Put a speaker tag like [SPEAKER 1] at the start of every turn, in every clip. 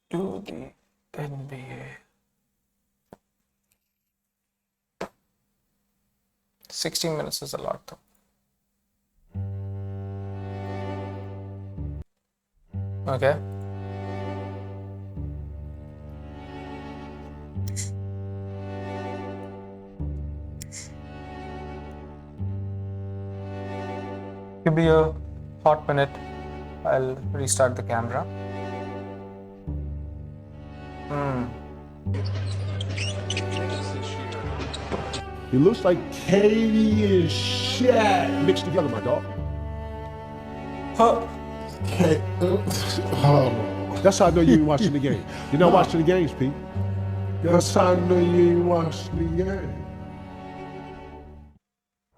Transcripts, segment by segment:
[SPEAKER 1] to the NBA. 16 minutes is a lot though. Okay. Give me a hot minute. I'll restart the camera.
[SPEAKER 2] He looks like Katie and Shaq mixed together, my dog.
[SPEAKER 1] Huh.
[SPEAKER 2] That's how I know you ain't watching the game. You're not watching the games, Pete. That's how I know you ain't watching the game.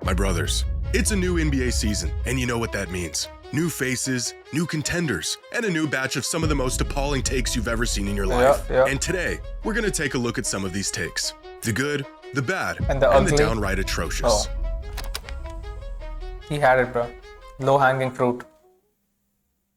[SPEAKER 3] My brothers, it's a new NBA season, and you know what that means. New faces, new contenders, and a new batch of some of the most appalling takes you've ever seen in your life.
[SPEAKER 1] Yeah.
[SPEAKER 3] And today, we're gonna take a look at some of these takes. The good, the bad,
[SPEAKER 1] And the
[SPEAKER 3] downright atrocious.
[SPEAKER 1] Oh. He had it, bro. Low-hanging fruit.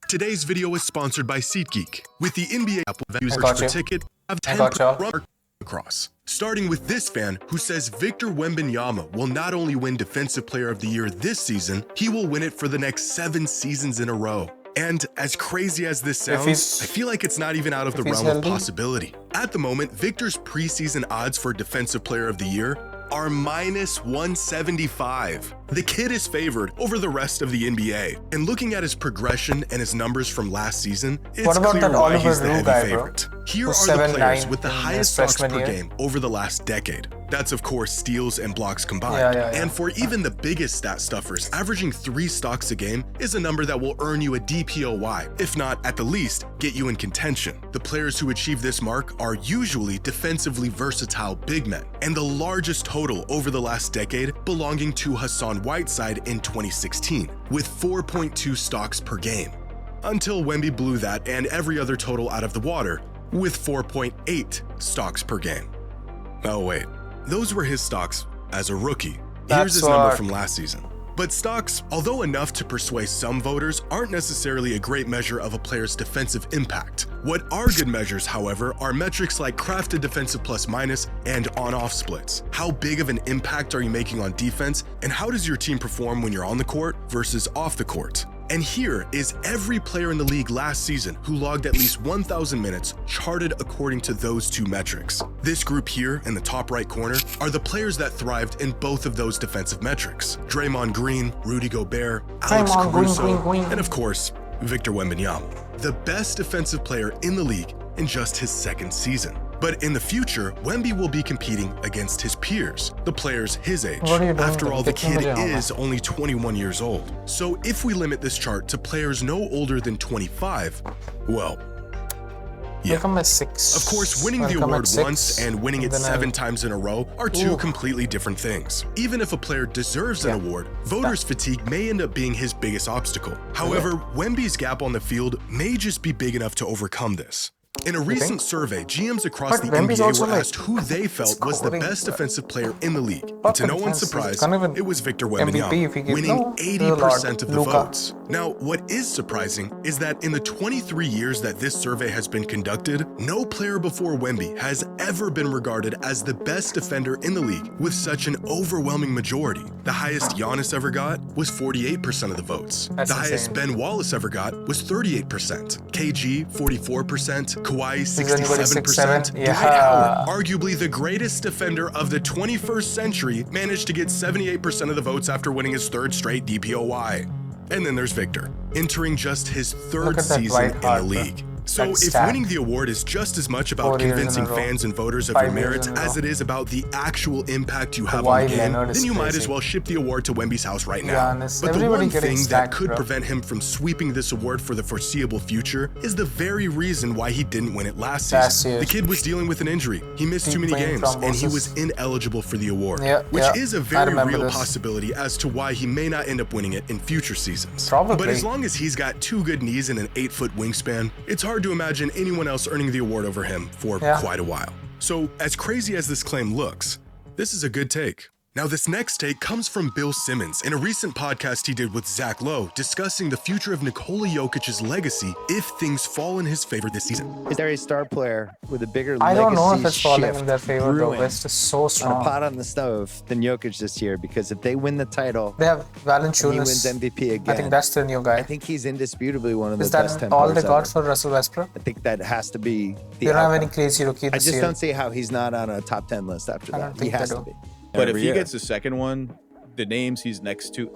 [SPEAKER 3] Today's video is sponsored by SeatGeek. With the NBA app, you search
[SPEAKER 1] got
[SPEAKER 3] for
[SPEAKER 1] you.
[SPEAKER 3] ticket, have
[SPEAKER 1] I
[SPEAKER 3] 10
[SPEAKER 1] got y'all.
[SPEAKER 3] run across. Starting with this fan who says Victor Wembanyama will not only win Defensive Player of the Year this season, he will win it for the next 7 seasons in a row. And as crazy as this sounds, I feel like it's not even out of the realm of possibility. At the moment, Victor's preseason odds for Defensive Player of the Year are -175. The kid is favored over the rest of the NBA. And looking at his progression and his numbers from last season, it's
[SPEAKER 1] What about
[SPEAKER 3] clear
[SPEAKER 1] that
[SPEAKER 3] why
[SPEAKER 1] Oliver
[SPEAKER 3] he's the
[SPEAKER 1] Rue
[SPEAKER 3] heavy
[SPEAKER 1] guy, bro?
[SPEAKER 3] favorite. Here
[SPEAKER 1] Who's
[SPEAKER 3] are the players
[SPEAKER 1] 7'9"
[SPEAKER 3] with the
[SPEAKER 1] in his
[SPEAKER 3] highest stocks per
[SPEAKER 1] freshman year.
[SPEAKER 3] game over the last decade. That's of course steals and blocks combined.
[SPEAKER 1] Yeah.
[SPEAKER 3] And for even the biggest stat stuffers, averaging 3 stocks a game is a number that will earn you a DPOY, if not at the least, get you in contention. The players who achieve this mark are usually defensively versatile big men, and the largest total over the last decade belonging to Hassan Whiteside in 2016, with 4.2 stocks per game. Until Wemby blew that and every other total out of the water, with 4.8 stocks per game. Oh wait, those were his stocks as a rookie. Here's his number from last season. But stocks, although enough to persuade some voters, aren't necessarily a great measure of a player's defensive impact. What are good measures, however, are metrics like crafted defensive plus-minus and on-off splits. How big of an impact are you making on defense, and how does your team perform when you're on the court versus off the court? And here is every player in the league last season who logged at least 1,000 minutes charted according to those two metrics. This group here in the top right corner are the players that thrived in both of those defensive metrics. Draymond Green, Rudy Gobert, Alex Caruso, and of course, Victor Wembanyama, the best defensive player in the league in just his second season. But in the future, Wemby will be competing against his peers, the players his age. After all, the kid is only 21 years old. So if we limit this chart to players no older than 25, well, yeah. Of course, winning the award once and winning it 7 times in a row are two completely different things. Even if a player deserves an award, voters' fatigue may end up being his biggest obstacle. However, Wemby's gap on the field may just be big enough to overcome this. In a recent survey, GMs across the NBA were asked who they felt was the best defensive player in the league. And to no one's surprise, it was Victor Wembanyama, winning 80% of the votes. Now, what is surprising is that in the 23 years that this survey has been conducted, no player before Wemby has ever been regarded as the best defender in the league with such an overwhelming majority. The highest Giannis ever got was 48% of the votes. The highest Ben Wallace ever got was 38%. KG, 44%. Kawhi, 67%. Dwight Howard, arguably the greatest defender of the 21st century, managed to get 78% of the votes after winning his 3rd straight DPOY. And then there's Victor, entering just his 3rd season in the league. So if winning the award is just as much about convincing fans and voters of your merits as it is about the actual impact you have on the game, then you might as well ship the award to Wemby's house right now. But the one thing that could prevent him from sweeping this award for the foreseeable future is the very reason why he didn't win it last season. The kid was dealing with an injury. He missed too many games, and he was ineligible for the award, which is a very real possibility as to why he may not end up winning it in future seasons. But as long as he's got 2 good knees and an 8-foot wingspan, it's hard to imagine anyone else earning the award over him for quite a while. So, as crazy as this claim looks, this is a good take. Now, this next take comes from Bill Simmons in a recent podcast he did with Zach Lowe discussing the future of Nikola Jokic's legacy if things fall in his favor this season.
[SPEAKER 4] Is there a star player with a bigger
[SPEAKER 1] I don't know if
[SPEAKER 4] legacy
[SPEAKER 1] it's falling
[SPEAKER 4] shift
[SPEAKER 1] in their favor, though.
[SPEAKER 4] brewing
[SPEAKER 1] West is so
[SPEAKER 4] on a
[SPEAKER 1] strong.
[SPEAKER 4] pot on the stove than Jokic this year? Because if they win the title,
[SPEAKER 1] They have
[SPEAKER 4] and he wins
[SPEAKER 1] Valanciunas.
[SPEAKER 4] MVP again,
[SPEAKER 1] I think that's the new guy.
[SPEAKER 4] I think he's indisputably one of the
[SPEAKER 1] Is
[SPEAKER 4] best
[SPEAKER 1] that
[SPEAKER 4] 10
[SPEAKER 1] all they
[SPEAKER 4] players
[SPEAKER 1] got
[SPEAKER 4] ever.
[SPEAKER 1] for Russell Westbrook?
[SPEAKER 4] I think that has to be the
[SPEAKER 1] They don't have any
[SPEAKER 4] outcome.
[SPEAKER 1] crazy rookie
[SPEAKER 4] I
[SPEAKER 1] this
[SPEAKER 4] just
[SPEAKER 1] year.
[SPEAKER 4] don't see how he's not on a top 10 list after
[SPEAKER 1] I
[SPEAKER 4] that.
[SPEAKER 1] don't
[SPEAKER 4] He
[SPEAKER 1] think they
[SPEAKER 4] has
[SPEAKER 1] do.
[SPEAKER 4] to be.
[SPEAKER 5] But if
[SPEAKER 4] Every
[SPEAKER 5] he
[SPEAKER 4] year.
[SPEAKER 5] gets the second one, the names he's next to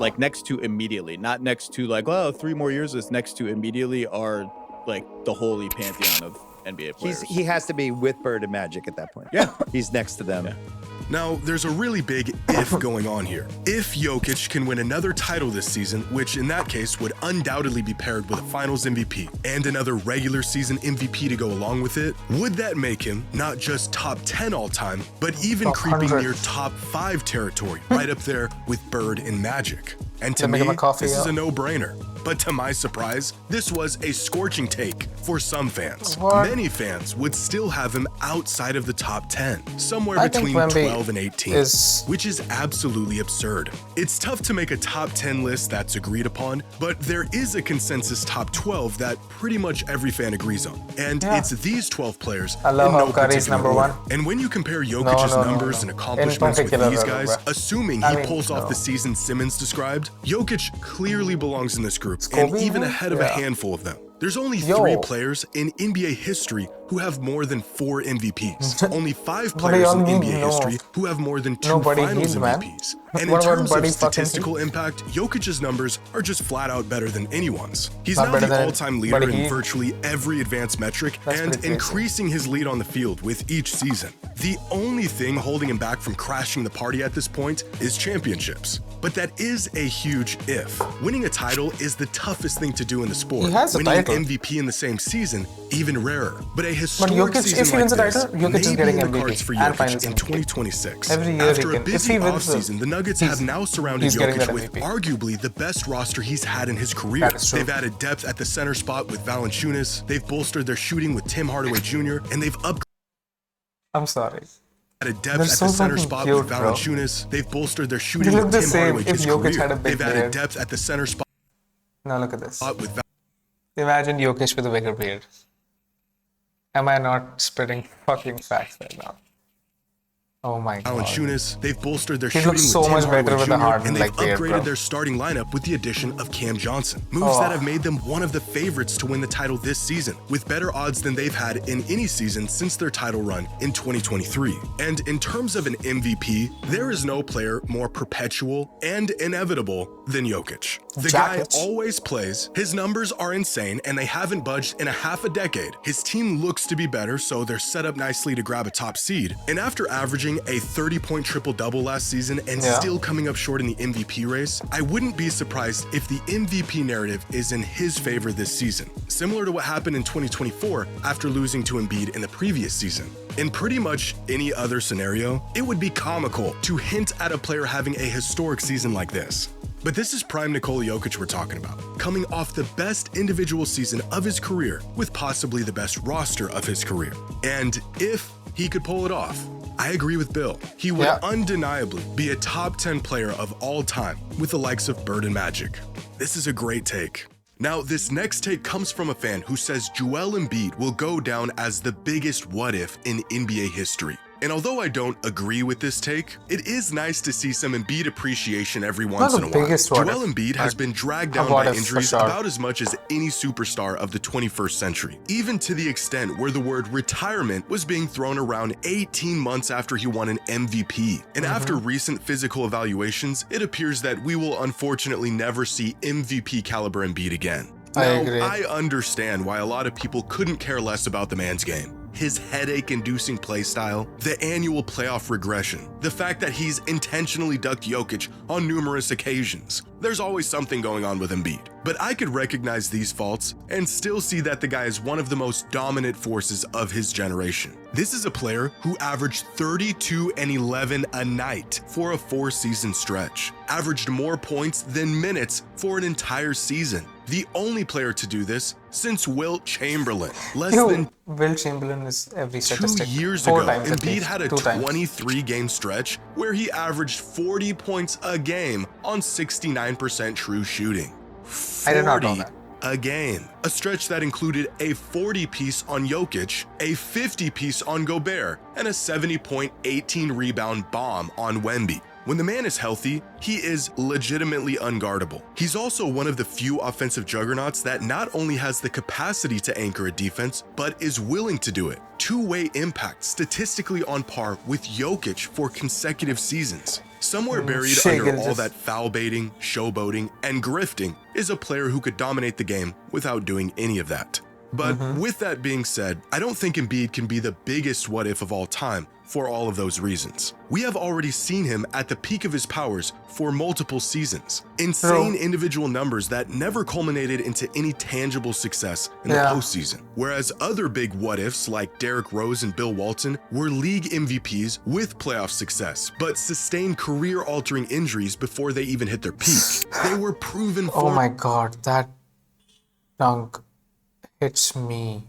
[SPEAKER 5] immediately, not next to like, oh, 3 more years, it's next to immediately are like the holy pantheon of NBA players.
[SPEAKER 4] He has to be with Bird and Magic at that point.
[SPEAKER 5] Yeah.
[SPEAKER 4] He's next to them.
[SPEAKER 5] Yeah.
[SPEAKER 3] Now, there's a really big if going on here. If Jokic can win another title this season, which in that case would undoubtedly be paired with a finals MVP and another regular season MVP to go along with it, would that make him not just top 10 all time, but even
[SPEAKER 1] Top
[SPEAKER 3] creeping
[SPEAKER 1] 100.
[SPEAKER 3] near top 5 territory, right up there with Bird and Magic? And to
[SPEAKER 1] Then make
[SPEAKER 3] me,
[SPEAKER 1] him a coffee,
[SPEAKER 3] this is
[SPEAKER 1] yeah.
[SPEAKER 3] a no-brainer. But to my surprise, this was a scorching take for some fans.
[SPEAKER 1] What?
[SPEAKER 3] Many fans would still have him outside of the top 10, somewhere
[SPEAKER 1] I think
[SPEAKER 3] between
[SPEAKER 1] Wemby
[SPEAKER 3] 12 and 18,
[SPEAKER 1] is-
[SPEAKER 3] which is absolutely absurd. It's tough to make a top 10 list that's agreed upon, but there is a consensus top 12 that pretty much every fan agrees on. And
[SPEAKER 1] Yeah.
[SPEAKER 3] it's these 12 players
[SPEAKER 1] I love
[SPEAKER 3] in
[SPEAKER 1] how
[SPEAKER 3] no
[SPEAKER 1] Curry's
[SPEAKER 3] particular
[SPEAKER 1] number
[SPEAKER 3] order.
[SPEAKER 1] 1.
[SPEAKER 3] And when you compare Jokic's
[SPEAKER 1] no,
[SPEAKER 3] numbers
[SPEAKER 1] no.
[SPEAKER 3] and
[SPEAKER 1] In
[SPEAKER 3] accomplishments with
[SPEAKER 1] particular
[SPEAKER 3] these
[SPEAKER 1] order,
[SPEAKER 3] guys,
[SPEAKER 1] bro.
[SPEAKER 3] assuming
[SPEAKER 1] I
[SPEAKER 3] he
[SPEAKER 1] mean,
[SPEAKER 3] pulls off
[SPEAKER 1] no.
[SPEAKER 3] the season Simmons described, Jokic clearly belongs in this group,
[SPEAKER 1] Kobe
[SPEAKER 3] and even
[SPEAKER 1] here?
[SPEAKER 3] ahead of a
[SPEAKER 1] Yeah.
[SPEAKER 3] handful of them. There's only
[SPEAKER 1] Yo.
[SPEAKER 3] 3 players in NBA history who have more than 4 MVPs. Only 5
[SPEAKER 1] What do
[SPEAKER 3] players
[SPEAKER 1] y'all
[SPEAKER 3] in
[SPEAKER 1] mean,
[SPEAKER 3] NBA
[SPEAKER 1] no?
[SPEAKER 3] history who have more than 2
[SPEAKER 1] Nobody
[SPEAKER 3] finals
[SPEAKER 1] healed, man.
[SPEAKER 3] MVPs. And
[SPEAKER 1] What
[SPEAKER 3] in
[SPEAKER 1] about
[SPEAKER 3] terms
[SPEAKER 1] Buddy
[SPEAKER 3] of
[SPEAKER 1] fucking
[SPEAKER 3] statistical impact, Jokic's numbers are just flat out better than anyone's. He's
[SPEAKER 1] Not
[SPEAKER 3] now
[SPEAKER 1] better
[SPEAKER 3] the
[SPEAKER 1] than
[SPEAKER 3] all-time leader
[SPEAKER 1] Buddy
[SPEAKER 3] in
[SPEAKER 1] Hield.
[SPEAKER 3] virtually every advanced metric
[SPEAKER 1] That's
[SPEAKER 3] and
[SPEAKER 1] pretty crazy.
[SPEAKER 3] increasing his lead on the field with each season. The only thing holding him back from crashing the party at this point is championships. But that is a huge if. Winning a title is the toughest thing to do in the sport.
[SPEAKER 1] He has a
[SPEAKER 3] Winning
[SPEAKER 1] title.
[SPEAKER 3] an MVP in the same season, even rarer. But a historic
[SPEAKER 1] Jokic,
[SPEAKER 3] season
[SPEAKER 1] if he wins
[SPEAKER 3] like
[SPEAKER 1] a
[SPEAKER 3] this
[SPEAKER 1] title, Jokic
[SPEAKER 3] may
[SPEAKER 1] is
[SPEAKER 3] be
[SPEAKER 1] getting
[SPEAKER 3] in the
[SPEAKER 1] MVP
[SPEAKER 3] cards for
[SPEAKER 1] and
[SPEAKER 3] Jokic
[SPEAKER 1] finals
[SPEAKER 3] in
[SPEAKER 1] MVP.
[SPEAKER 3] 2026.
[SPEAKER 1] Every year
[SPEAKER 3] After
[SPEAKER 1] he
[SPEAKER 3] a
[SPEAKER 1] can. If
[SPEAKER 3] busy
[SPEAKER 1] he wins
[SPEAKER 3] offseason, the Nuggets have now surrounded
[SPEAKER 1] he's getting
[SPEAKER 3] Jokic
[SPEAKER 1] that
[SPEAKER 3] with
[SPEAKER 1] MVP.
[SPEAKER 3] arguably the best roster he's had in his career.
[SPEAKER 1] That is true.
[SPEAKER 3] They've added depth at the center spot with Valanciunas, they've bolstered their shooting with Tim Hardaway Jr., and they've
[SPEAKER 1] I'm sorry.
[SPEAKER 3] added
[SPEAKER 1] They're
[SPEAKER 3] depth at
[SPEAKER 1] so
[SPEAKER 3] the center
[SPEAKER 1] fucking
[SPEAKER 3] spot
[SPEAKER 1] cute,
[SPEAKER 3] with
[SPEAKER 1] bro.
[SPEAKER 3] Valanciunas. They've bolstered their shooting
[SPEAKER 1] look
[SPEAKER 3] with
[SPEAKER 1] the
[SPEAKER 3] Tim
[SPEAKER 1] same
[SPEAKER 3] Hardaway
[SPEAKER 1] if
[SPEAKER 3] Jr.'s
[SPEAKER 1] Jokic
[SPEAKER 3] career.
[SPEAKER 1] had a big
[SPEAKER 3] They've added
[SPEAKER 1] beard.
[SPEAKER 3] depth at the center spot
[SPEAKER 1] Now look at this.
[SPEAKER 3] with
[SPEAKER 1] Imagine Jokic with a bigger beard. Am I not spitting fucking facts right now? Oh my god.
[SPEAKER 3] Valanciunas. They've bolstered their
[SPEAKER 1] He
[SPEAKER 3] shooting
[SPEAKER 1] looks
[SPEAKER 3] with
[SPEAKER 1] so
[SPEAKER 3] Tim
[SPEAKER 1] much
[SPEAKER 3] Hardaway
[SPEAKER 1] better with
[SPEAKER 3] Jr.,
[SPEAKER 1] a Harden
[SPEAKER 3] and they've
[SPEAKER 1] like beard,
[SPEAKER 3] upgraded
[SPEAKER 1] bro.
[SPEAKER 3] their starting lineup with the addition of Cam Johnson. Moves
[SPEAKER 1] Oh.
[SPEAKER 3] that have made them one of the favorites to win the title this season, with better odds than they've had in any season since their title run in 2023. And in terms of an MVP, there is no player more perpetual and inevitable than Jokic. The guy
[SPEAKER 1] Jokic.
[SPEAKER 3] always plays, his numbers are insane, and they haven't budged in a half a decade. His team looks to be better, so they're set up nicely to grab a top seed. And after averaging a 30-point triple-double last season and
[SPEAKER 1] Yeah.
[SPEAKER 3] still coming up short in the MVP race, I wouldn't be surprised if the MVP narrative is in his favor this season, similar to what happened in 2024 after losing to Embiid in the previous season. In pretty much any other scenario, it would be comical to hint at a player having a historic season like this. But this is prime Nikola Jokic we're talking about, coming off the best individual season of his career with possibly the best roster of his career. And if he could pull it off, I agree with Bill. He would
[SPEAKER 1] Yeah.
[SPEAKER 3] undeniably be a top 10 player of all time with the likes of Bird and Magic. This is a great take. Now, this next take comes from a fan who says Joel Embiid will go down as the biggest what if in NBA history. And although I don't agree with this take, it is nice to see some Embiid appreciation every once
[SPEAKER 1] the
[SPEAKER 3] in a while.
[SPEAKER 1] biggest what
[SPEAKER 3] Joel
[SPEAKER 1] if.
[SPEAKER 3] Embiid has been dragged down
[SPEAKER 1] what
[SPEAKER 3] by
[SPEAKER 1] if, for
[SPEAKER 3] injuries
[SPEAKER 1] sure.
[SPEAKER 3] about as much as any superstar of the 21st century, even to the extent where the word retirement was being thrown around 18 months after he won an MVP. And after recent physical evaluations, it appears that we will unfortunately never see MVP caliber Embiid again.
[SPEAKER 1] I
[SPEAKER 3] Now,
[SPEAKER 1] agree.
[SPEAKER 3] I understand why a lot of people couldn't care less about the man's game. His headache-inducing play style, the annual playoff regression, the fact that he's intentionally ducked Jokic on numerous occasions. There's always something going on with Embiid. But I could recognize these faults and still see that the guy is one of the most dominant forces of his generation. This is a player who averaged 32 and 11 a night for a 4-season stretch, averaged more points than minutes for an entire season, the only player to do this since Wilt Chamberlain. Less
[SPEAKER 1] Yo,
[SPEAKER 3] than
[SPEAKER 1] Will Chamberlain is every
[SPEAKER 3] 2
[SPEAKER 1] statistic.
[SPEAKER 3] years
[SPEAKER 1] 4
[SPEAKER 3] ago,
[SPEAKER 1] times at
[SPEAKER 3] Embiid
[SPEAKER 1] least.
[SPEAKER 3] had a
[SPEAKER 1] 2 times.
[SPEAKER 3] 23-game stretch where he averaged 40 points a game on 69% true shooting.
[SPEAKER 1] I did not know
[SPEAKER 3] 40
[SPEAKER 1] that.
[SPEAKER 3] a game. A stretch that included a 40-piece on Jokic, a 50-piece on Gobert, and a 70-point, 18-rebound bomb on Wemby. When the man is healthy, he is legitimately unguardable. He's also one of the few offensive juggernauts that not only has the capacity to anchor a defense, but is willing to do it. Two-way impact statistically on par with Jokic for consecutive seasons. Somewhere buried under all that foul baiting, showboating, and grifting is a player who could dominate the game without doing any of that. But with that being said, I don't think Embiid can be the biggest what if of all time for all of those reasons. We have already seen him at the peak of his powers for multiple seasons. Insane individual numbers that never culminated into any tangible success in the postseason. Whereas other big what ifs like Derrick Rose and Bill Walton were league MVPs with playoff success, but sustained career-altering injuries before they even hit their peak. They were proven
[SPEAKER 1] Oh my god, that dunk hits me.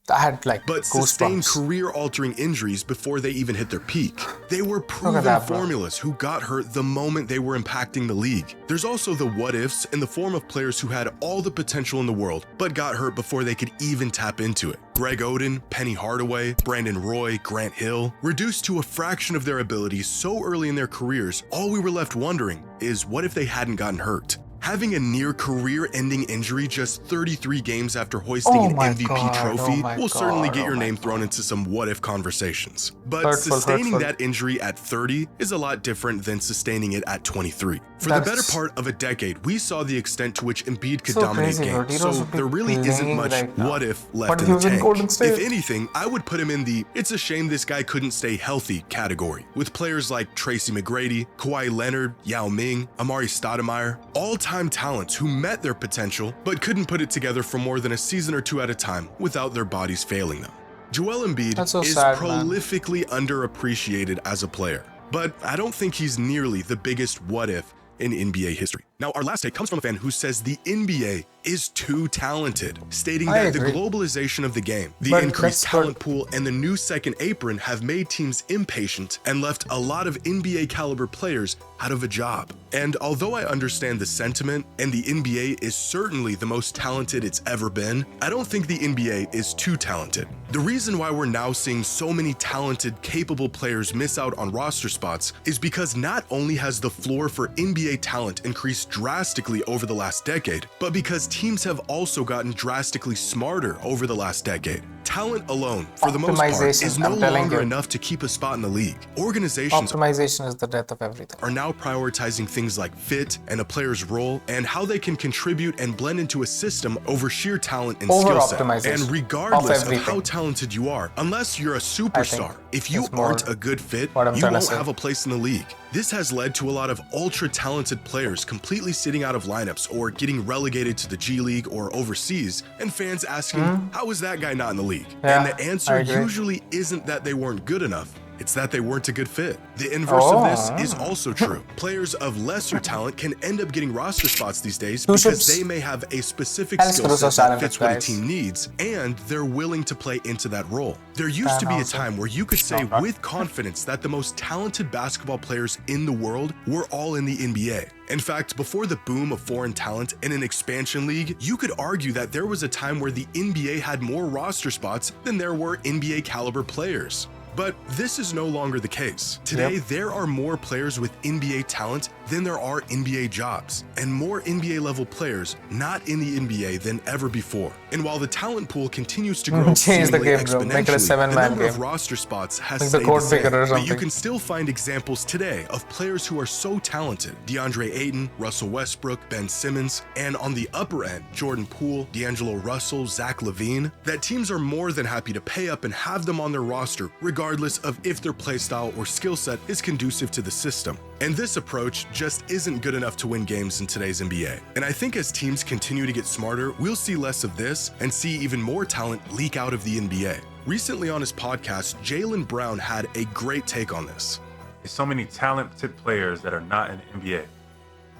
[SPEAKER 1] I had like
[SPEAKER 3] but sustained
[SPEAKER 1] goosebumps.
[SPEAKER 3] career-altering injuries before they even hit their peak. They were proven formulas who got hurt the moment they were impacting the league. There's also the what-ifs in the form of players who had all the potential in the world, but got hurt before they could even tap into it. Greg Oden, Penny Hardaway, Brandon Roy, Grant Hill, reduced to a fraction of their abilities so early in their careers, all we were left wondering is what if they hadn't gotten hurt? Having a near career-ending injury just 33 games after hoisting an MVP trophy will certainly get your name thrown into some what-if conversations. But sustaining that injury at 30 is a lot different than sustaining it at 23. For the better part of a decade, we saw the extent to which Embiid could dominate games, so there really isn't much what-if left in the tank. If anything, I would put him in the "it's a shame this guy couldn't stay healthy" category, with players like Tracy McGrady, Kawhi Leonard, Yao Ming, Amari Stoudemire, all-time talents who met their potential but couldn't put it together for more than a season or two at a time without their bodies failing them. Joel Embiid is prolifically underappreciated as a player, but I don't think he's nearly the biggest what if in NBA history. Now, our last take comes from a fan who says the NBA is too talented, stating that the globalization of the game, the increased talent pool, and the new second apron have made teams impatient and left a lot of NBA caliber players out of a job. And although I understand the sentiment, and the NBA is certainly the most talented it's ever been, I don't think the NBA is too talented. The reason why we're now seeing so many talented, capable players miss out on roster spots is because not only has the floor for NBA talent increased drastically over the last decade, but because teams have also gotten drastically smarter over the last decade. Talent alone, for the most part, is no longer enough to keep a spot in the league. Organizations
[SPEAKER 1] optimization is the death of everything.
[SPEAKER 3] Are now prioritizing things like fit and a player's role and how they can contribute and blend into a system over sheer talent and skill set. And regardless of how talented you are, unless you're a superstar, if you aren't a good fit, you won't have a place in the league. This has led to a lot of ultra-talented players completely sitting out of lineups or getting relegated to the G League or overseas, and fans asking, how is that guy not in the league? And the answer usually isn't that they weren't good enough. It's that they weren't a good fit. The inverse of this is also true. Players of lesser talent can end up getting roster spots these days because they may have a specific skill set that fits what a team needs, and they're willing to play into that role. There used to be a time where you could say with confidence that the most talented basketball players in the world were all in the NBA. In fact, before the boom of foreign talent in an expansion league, you could argue that there was a time where the NBA had more roster spots than there were NBA caliber players. But this is no longer the case. Today, there are more players with NBA talent than there are NBA jobs, and more NBA level players not in the NBA than ever before. And while the talent pool continues to grow seemingly exponentially, the number of roster spots has stayed the same. But you can still find examples today of players who are so talented: DeAndre Ayton, Russell Westbrook, Ben Simmons, and on the upper end, Jordan Poole, D'Angelo Russell, Zach LaVine, that teams are more than happy to pay up and have them on their roster, regardless of if their playstyle or skill set is conducive to the system. And this approach just isn't good enough to win games in today's NBA. And I think as teams continue to get smarter, we'll see less of this and see even more talent leak out of the NBA. Recently on his podcast, Jaylen Brown had a great take on this.
[SPEAKER 6] There's so many talented players that are not in the NBA.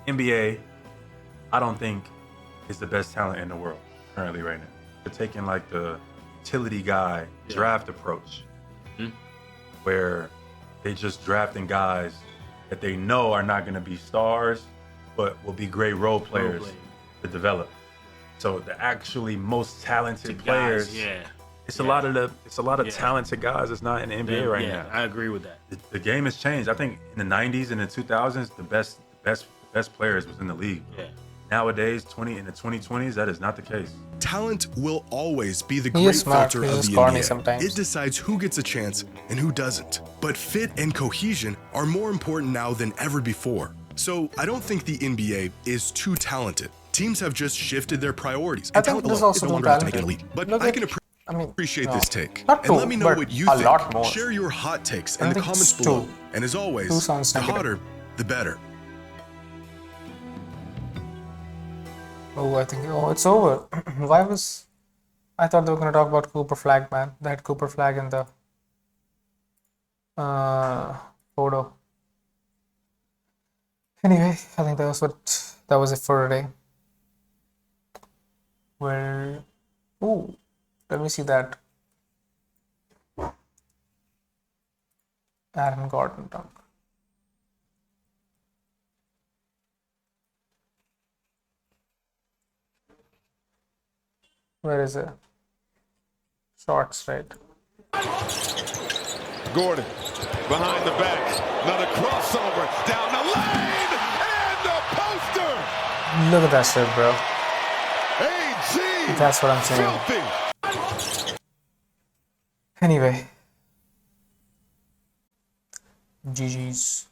[SPEAKER 6] NBA, I don't think is the best talent in the world currently right now. They're taking like the utility guy draft approach, where they just drafting guys that they know are not going to be stars, but will be great role players to develop. So the actually most talented players, it's a lot of talented guys that's not in the NBA right now.
[SPEAKER 7] I agree with that.
[SPEAKER 6] The game has changed. I think in the 90s and the 2000s, the best players was in the league. Nowadays, in the 2020s, that is not the case.
[SPEAKER 3] Talent will always be the
[SPEAKER 1] He
[SPEAKER 3] great
[SPEAKER 1] is smart.
[SPEAKER 3] filter
[SPEAKER 1] He's
[SPEAKER 3] of
[SPEAKER 1] just
[SPEAKER 3] the
[SPEAKER 1] corny
[SPEAKER 3] NBA.
[SPEAKER 1] sometimes.
[SPEAKER 3] It decides who gets a chance and who doesn't. But fit and cohesion are more important now than ever before. So I don't think the NBA is too talented. Teams have just shifted their priorities.
[SPEAKER 1] I
[SPEAKER 3] And
[SPEAKER 1] think
[SPEAKER 3] talent
[SPEAKER 1] this is
[SPEAKER 3] alone
[SPEAKER 1] also
[SPEAKER 3] is no
[SPEAKER 1] too
[SPEAKER 3] longer enough to make an
[SPEAKER 1] talented.
[SPEAKER 3] elite. But
[SPEAKER 1] Look
[SPEAKER 3] I
[SPEAKER 1] at-
[SPEAKER 3] can
[SPEAKER 1] I mean,
[SPEAKER 3] appreciate
[SPEAKER 1] no.
[SPEAKER 3] this take.
[SPEAKER 1] Not
[SPEAKER 3] And
[SPEAKER 1] two,
[SPEAKER 3] let me know
[SPEAKER 1] but
[SPEAKER 3] what you
[SPEAKER 1] a
[SPEAKER 3] think.
[SPEAKER 1] lot more.
[SPEAKER 3] Share your hot takes
[SPEAKER 1] I
[SPEAKER 3] in the
[SPEAKER 1] think
[SPEAKER 3] comments
[SPEAKER 1] it's
[SPEAKER 3] below.
[SPEAKER 1] two.
[SPEAKER 3] And as always,
[SPEAKER 1] Two sounds
[SPEAKER 3] the
[SPEAKER 1] negative.
[SPEAKER 3] hotter, the better.
[SPEAKER 1] Oh, I think it's over. I thought they were gonna talk about Cooper Flag, man. They had Cooper Flag in the photo. Anyway, I think that was it for today. Well, ooh, let me see that. Aaron Gordon dunk. Where is it? Shorts, right?
[SPEAKER 2] Gordon, behind the back. Another crossover down the lane. And the poster.
[SPEAKER 1] Look at that shit, bro.
[SPEAKER 2] AG.
[SPEAKER 1] That's what I'm saying.
[SPEAKER 2] Filthy.
[SPEAKER 1] Anyway. GG's.